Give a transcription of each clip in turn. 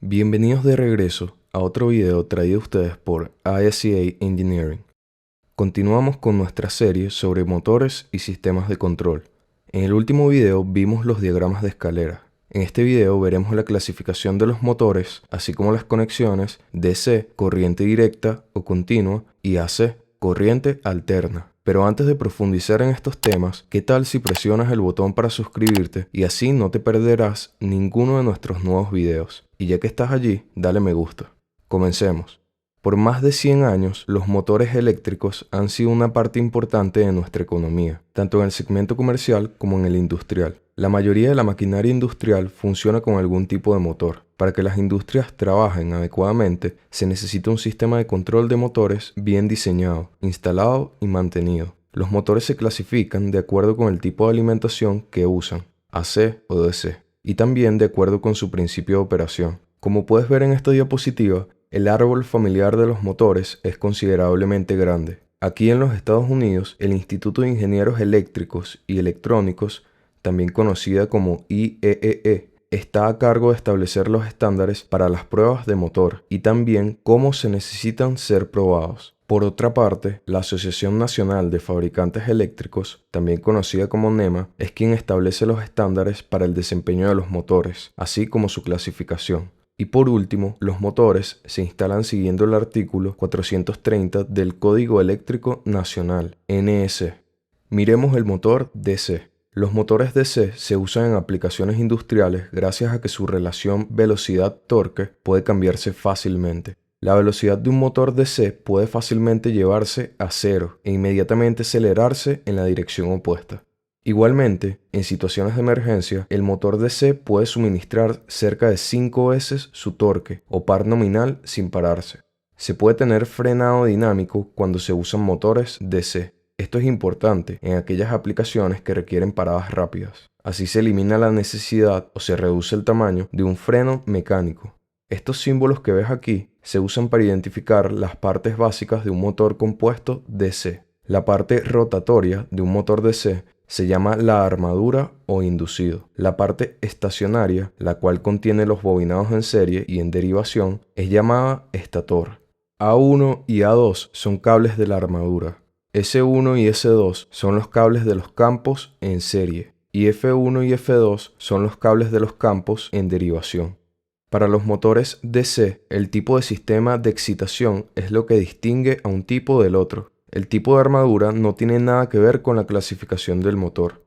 Bienvenidos de regreso a otro video traído a ustedes por ISCA Engineering. Continuamos con nuestra serie sobre motores y sistemas de control. En el último video vimos los diagramas de escalera. En este video veremos la clasificación de los motores, así como las conexiones DC, corriente directa o continua, y AC, corriente alterna. Pero antes de profundizar en estos temas, ¿qué tal si presionas el botón para suscribirte y así no te perderás ninguno de nuestros nuevos videos? Y ya que estás allí, dale me gusta. Comencemos. Por más de 100 años, los motores eléctricos han sido una parte importante de nuestra economía, tanto en el segmento comercial como en el industrial. La mayoría de la maquinaria industrial funciona con algún tipo de motor. Para que las industrias trabajen adecuadamente, se necesita un sistema de control de motores bien diseñado, instalado y mantenido. Los motores se clasifican de acuerdo con el tipo de alimentación que usan, AC o DC, y también de acuerdo con su principio de operación. Como puedes ver en esta diapositiva, el árbol familiar de los motores es considerablemente grande. Aquí en los Estados Unidos, el Instituto de Ingenieros Eléctricos y Electrónicos, también conocida como IEEE, está a cargo de establecer los estándares para las pruebas de motor y también cómo se necesitan ser probados. Por otra parte, la Asociación Nacional de Fabricantes Eléctricos, también conocida como NEMA, es quien establece los estándares para el desempeño de los motores, así como su clasificación. Y por último, los motores se instalan siguiendo el artículo 430 del Código Eléctrico Nacional, NS. Miremos el motor DC. Los motores DC se usan en aplicaciones industriales gracias a que su relación velocidad-torque puede cambiarse fácilmente. La velocidad de un motor DC puede fácilmente llevarse a cero e inmediatamente acelerarse en la dirección opuesta. Igualmente, en situaciones de emergencia, el motor DC puede suministrar cerca de 5 veces su torque o par nominal sin pararse. Se puede tener frenado dinámico cuando se usan motores DC. Esto es importante en aquellas aplicaciones que requieren paradas rápidas. Así se elimina la necesidad o se reduce el tamaño de un freno mecánico. Estos símbolos que ves aquí se usan para identificar las partes básicas de un motor compuesto DC. La parte rotatoria de un motor DC se llama la armadura o inducido. La parte estacionaria, la cual contiene los bobinados en serie y en derivación, es llamada estator. A1 y A2 son cables de la armadura. S1 y S2 son los cables de los campos en serie. Y F1 y F2 son los cables de los campos en derivación. Para los motores DC, el tipo de sistema de excitación es lo que distingue a un tipo del otro. El tipo de armadura no tiene nada que ver con la clasificación del motor.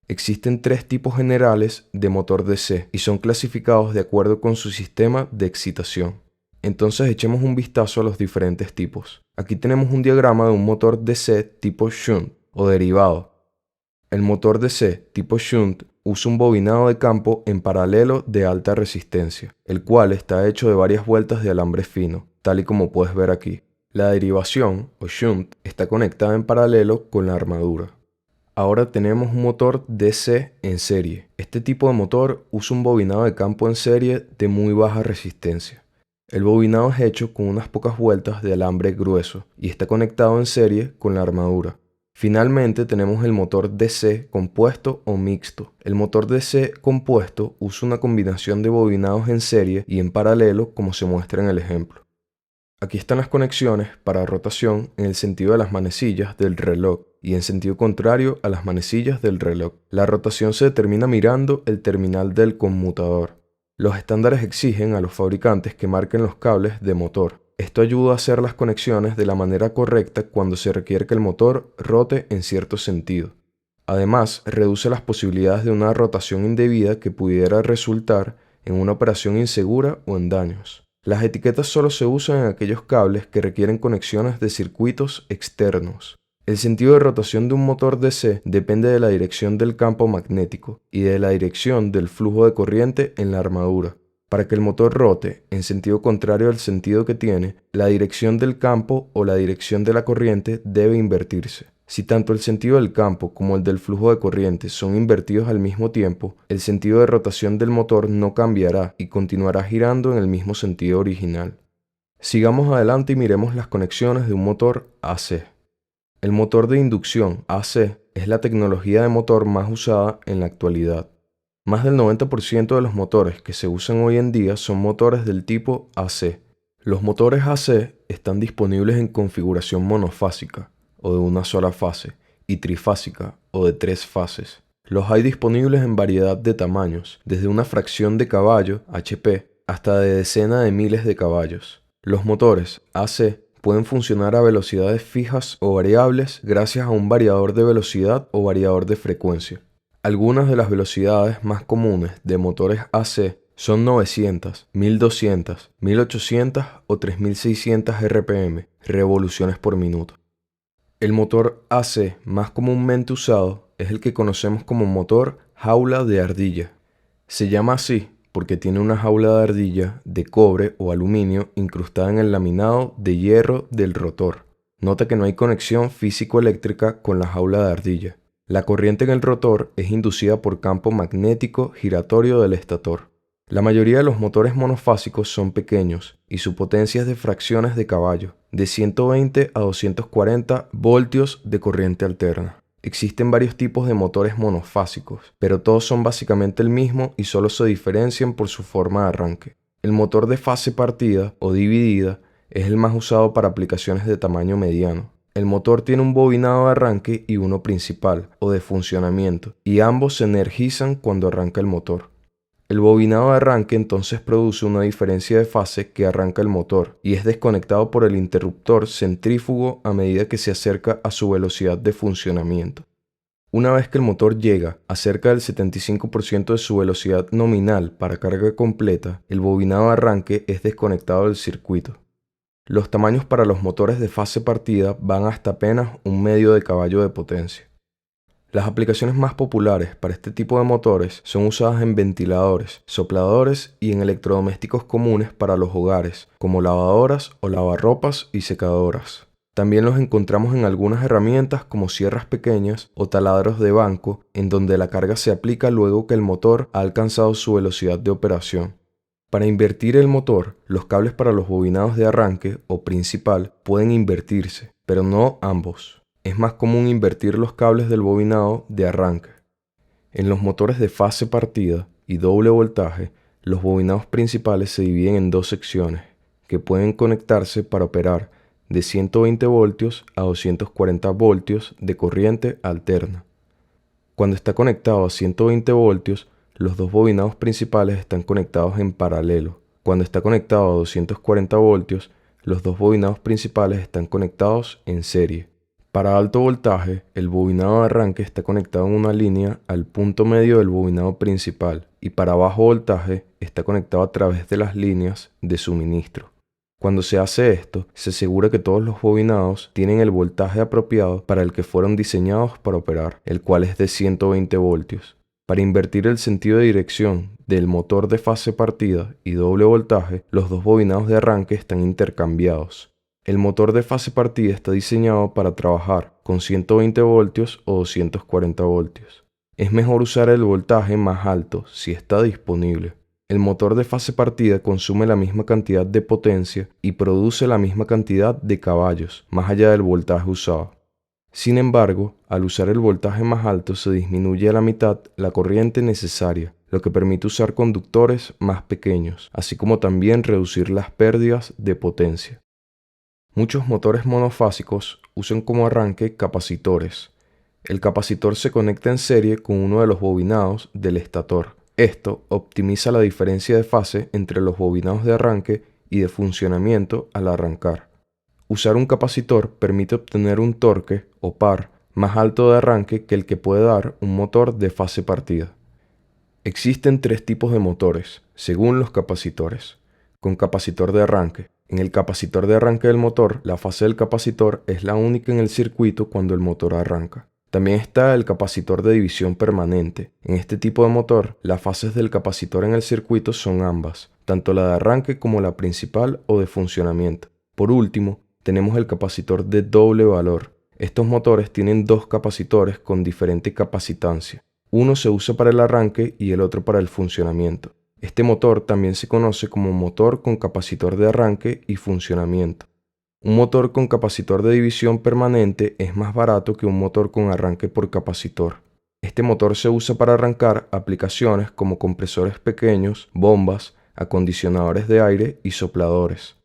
Existen 3 tipos generales de motor DC y son clasificados de acuerdo con su sistema de excitación. Entonces echemos un vistazo a los diferentes tipos. Aquí tenemos un diagrama de un motor DC tipo shunt o derivado. El motor DC tipo shunt usa un bobinado de campo en paralelo de alta resistencia, el cual está hecho de varias vueltas de alambre fino, tal y como puedes ver aquí. La derivación, o shunt, está conectada en paralelo con la armadura. Ahora tenemos un motor DC en serie. Este tipo de motor usa un bobinado de campo en serie de muy baja resistencia. El bobinado es hecho con unas pocas vueltas de alambre grueso y está conectado en serie con la armadura. Finalmente tenemos el motor DC compuesto o mixto. El motor DC compuesto usa una combinación de bobinados en serie y en paralelo como se muestra en el ejemplo. Aquí están las conexiones para rotación en el sentido de las manecillas del reloj y en sentido contrario a las manecillas del reloj. La rotación se determina mirando el terminal del conmutador. Los estándares exigen a los fabricantes que marquen los cables de motor. Esto ayuda a hacer las conexiones de la manera correcta cuando se requiere que el motor rote en cierto sentido. Además, reduce las posibilidades de una rotación indebida que pudiera resultar en una operación insegura o en daños. Las etiquetas solo se usan en aquellos cables que requieren conexiones de circuitos externos. El sentido de rotación de un motor DC depende de la dirección del campo magnético y de la dirección del flujo de corriente en la armadura. Para que el motor rote en sentido contrario al sentido que tiene, la dirección del campo o la dirección de la corriente debe invertirse. Si tanto el sentido del campo como el del flujo de corriente son invertidos al mismo tiempo, el sentido de rotación del motor no cambiará y continuará girando en el mismo sentido original. Sigamos adelante y miremos las conexiones de un motor AC. El motor de inducción AC es la tecnología de motor más usada en la actualidad. Más del 90% de los motores que se usan hoy en día son motores del tipo AC. Los motores AC están disponibles en configuración monofásica o de una sola fase y trifásica o de 3 fases. Los hay disponibles en variedad de tamaños, desde una fracción de caballo, HP, hasta de decenas de miles de caballos. Los motores AC pueden funcionar a velocidades fijas o variables gracias a un variador de velocidad o variador de frecuencia. Algunas de las velocidades más comunes de motores AC son 900, 1200, 1800 o 3600 RPM, revoluciones por minuto. El motor AC más comúnmente usado es el que conocemos como motor jaula de ardilla. Se llama así porque tiene una jaula de ardilla de cobre o aluminio incrustada en el laminado de hierro del rotor. Nota que no hay conexión físico-eléctrica con la jaula de ardilla. La corriente en el rotor es inducida por campo magnético giratorio del estator. La mayoría de los motores monofásicos son pequeños y su potencia es de fracciones de caballo, de 120 a 240 voltios de corriente alterna. Existen varios tipos de motores monofásicos, pero todos son básicamente el mismo y solo se diferencian por su forma de arranque. El motor de fase partida o dividida es el más usado para aplicaciones de tamaño mediano. El motor tiene un bobinado de arranque y uno principal o de funcionamiento, y ambos se energizan cuando arranca el motor. El bobinado de arranque entonces produce una diferencia de fase que arranca el motor y es desconectado por el interruptor centrífugo a medida que se acerca a su velocidad de funcionamiento. Una vez que el motor llega a cerca del 75% de su velocidad nominal para carga completa, el bobinado de arranque es desconectado del circuito. Los tamaños para los motores de fase partida van hasta apenas 1/2 de caballo de potencia. Las aplicaciones más populares para este tipo de motores son usadas en ventiladores, sopladores y en electrodomésticos comunes para los hogares, como lavadoras o lavarropas y secadoras. También los encontramos en algunas herramientas como sierras pequeñas o taladros de banco, en donde la carga se aplica luego que el motor ha alcanzado su velocidad de operación. Para invertir el motor, los cables para los bobinados de arranque o principal pueden invertirse, pero no ambos. Es más común invertir los cables del bobinado de arranque. En los motores de fase partida y doble voltaje, los bobinados principales se dividen en dos secciones, que pueden conectarse para operar de 120 voltios a 240 voltios de corriente alterna. Cuando está conectado a 120 voltios, los dos bobinados principales están conectados en paralelo. Cuando está conectado a 240 voltios, los dos bobinados principales están conectados en serie. Para alto voltaje, el bobinado de arranque está conectado en una línea al punto medio del bobinado principal y para bajo voltaje está conectado a través de las líneas de suministro. Cuando se hace esto, se asegura que todos los bobinados tienen el voltaje apropiado para el que fueron diseñados para operar, el cual es de 120 voltios. Para invertir el sentido de dirección del motor de fase partida y doble voltaje, los dos bobinados de arranque están intercambiados. El motor de fase partida está diseñado para trabajar con 120 voltios o 240 voltios. Es mejor usar el voltaje más alto si está disponible. El motor de fase partida consume la misma cantidad de potencia y produce la misma cantidad de caballos, más allá del voltaje usado. Sin embargo, al usar el voltaje más alto se disminuye a la mitad la corriente necesaria, lo que permite usar conductores más pequeños, así como también reducir las pérdidas de potencia. Muchos motores monofásicos usan como arranque capacitores. El capacitor se conecta en serie con uno de los bobinados del estator. Esto optimiza la diferencia de fase entre los bobinados de arranque y de funcionamiento al arrancar. Usar un capacitor permite obtener un torque o par más alto de arranque que el que puede dar un motor de fase partida. Existen tres tipos de motores, según los capacitores. Con capacitor de arranque. En el capacitor de arranque del motor, la fase del capacitor es la única en el circuito cuando el motor arranca. También está el capacitor de división permanente. En este tipo de motor, las fases del capacitor en el circuito son ambas, tanto la de arranque como la principal o de funcionamiento. Por último, tenemos el capacitor de doble valor. Estos motores tienen dos capacitores con diferente capacitancia. Uno se usa para el arranque y el otro para el funcionamiento. Este motor también se conoce como motor con capacitor de arranque y funcionamiento. Un motor con capacitor de división permanente es más barato que un motor con arranque por capacitor. Este motor se usa para arrancar aplicaciones como compresores pequeños, bombas, acondicionadores de aire y sopladores.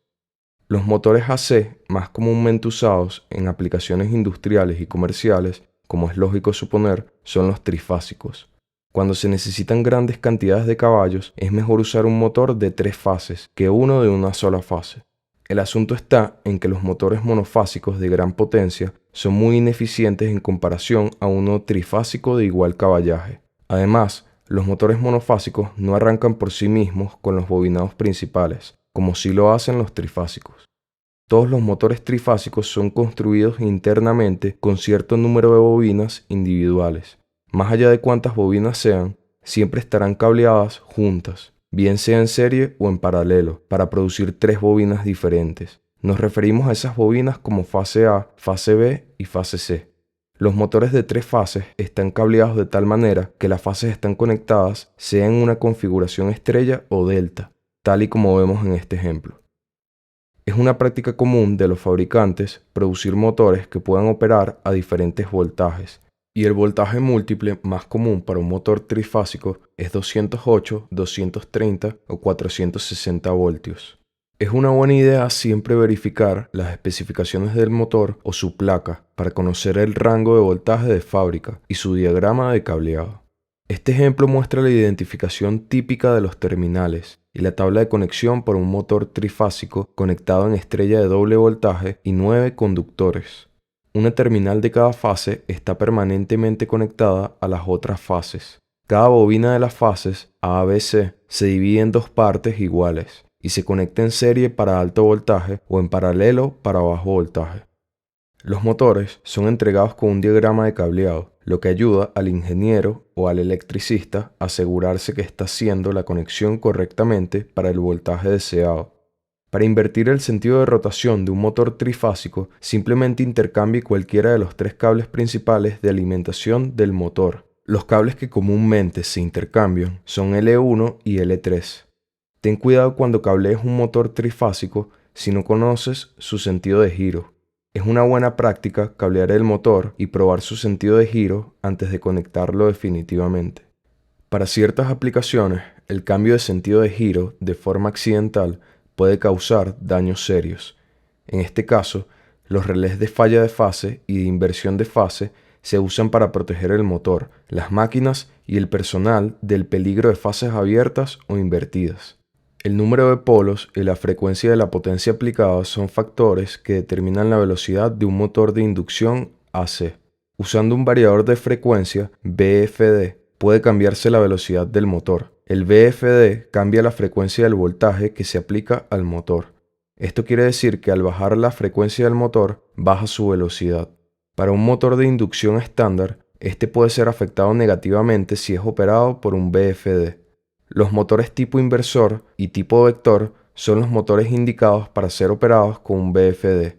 Los motores AC, más comúnmente usados en aplicaciones industriales y comerciales, como es lógico suponer, son los trifásicos. Cuando se necesitan grandes cantidades de caballos, es mejor usar un motor de 3 fases que uno de una sola fase. El asunto está en que los motores monofásicos de gran potencia son muy ineficientes en comparación a uno trifásico de igual caballaje. Además, los motores monofásicos no arrancan por sí mismos con los bobinados principales, como sí lo hacen los trifásicos. Todos los motores trifásicos son construidos internamente con cierto número de bobinas individuales. Más allá de cuántas bobinas sean, siempre estarán cableadas juntas, bien sea en serie o en paralelo, para producir 3 bobinas diferentes. Nos referimos a esas bobinas como fase A, fase B y fase C. Los motores de 3 fases están cableados de tal manera que las fases están conectadas sea en una configuración estrella o delta, tal y como vemos en este ejemplo. Es una práctica común de los fabricantes producir motores que puedan operar a diferentes voltajes, y el voltaje múltiple más común para un motor trifásico es 208, 230 o 460 voltios. Es una buena idea siempre verificar las especificaciones del motor o su placa para conocer el rango de voltaje de fábrica y su diagrama de cableado. Este ejemplo muestra la identificación típica de los terminales y la tabla de conexión por un motor trifásico conectado en estrella de doble voltaje y 9 conductores. Una terminal de cada fase está permanentemente conectada a las otras fases. Cada bobina de las fases A, B, C se divide en 2 partes iguales y se conecta en serie para alto voltaje o en paralelo para bajo voltaje. Los motores son entregados con un diagrama de cableado, lo que ayuda al ingeniero o al electricista a asegurarse que está haciendo la conexión correctamente para el voltaje deseado. Para invertir el sentido de rotación de un motor trifásico, simplemente intercambie cualquiera de los 3 cables principales de alimentación del motor. Los cables que comúnmente se intercambian son L1 y L3. Ten cuidado cuando cablees un motor trifásico si no conoces su sentido de giro. Es una buena práctica cablear el motor y probar su sentido de giro antes de conectarlo definitivamente. Para ciertas aplicaciones, el cambio de sentido de giro de forma accidental puede causar daños serios. En este caso, los relés de falla de fase y de inversión de fase se usan para proteger el motor, las máquinas y el personal del peligro de fases abiertas o invertidas. El número de polos y la frecuencia de la potencia aplicada son factores que determinan la velocidad de un motor de inducción AC. Usando un variador de frecuencia, VFD, puede cambiarse la velocidad del motor. El VFD cambia la frecuencia del voltaje que se aplica al motor. Esto quiere decir que al bajar la frecuencia del motor, baja su velocidad. Para un motor de inducción estándar, este puede ser afectado negativamente si es operado por un VFD. Los motores tipo inversor y tipo vector son los motores indicados para ser operados con un VFD.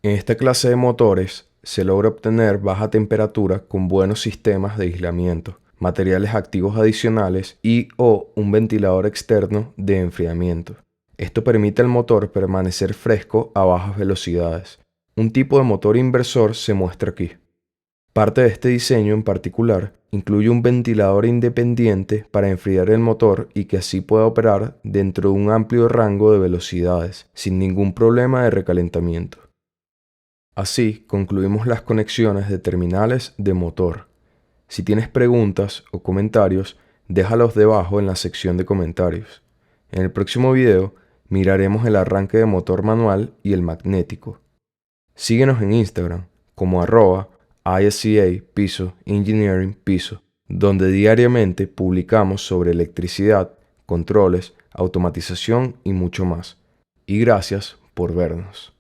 En esta clase de motores se logra obtener baja temperatura con buenos sistemas de aislamiento, materiales activos adicionales y/o un ventilador externo de enfriamiento. Esto permite al motor permanecer fresco a bajas velocidades. Un tipo de motor inversor se muestra aquí. Parte de este diseño en particular incluye un ventilador independiente para enfriar el motor y que así pueda operar dentro de un amplio rango de velocidades, sin ningún problema de recalentamiento. Así concluimos las conexiones de terminales de motor. Si tienes preguntas o comentarios, déjalos debajo en la sección de comentarios. En el próximo video miraremos el arranque de motor manual y el magnético. Síguenos en Instagram como @ISCA Engineering, donde diariamente publicamos sobre electricidad, controles, automatización y mucho más. Y gracias por vernos.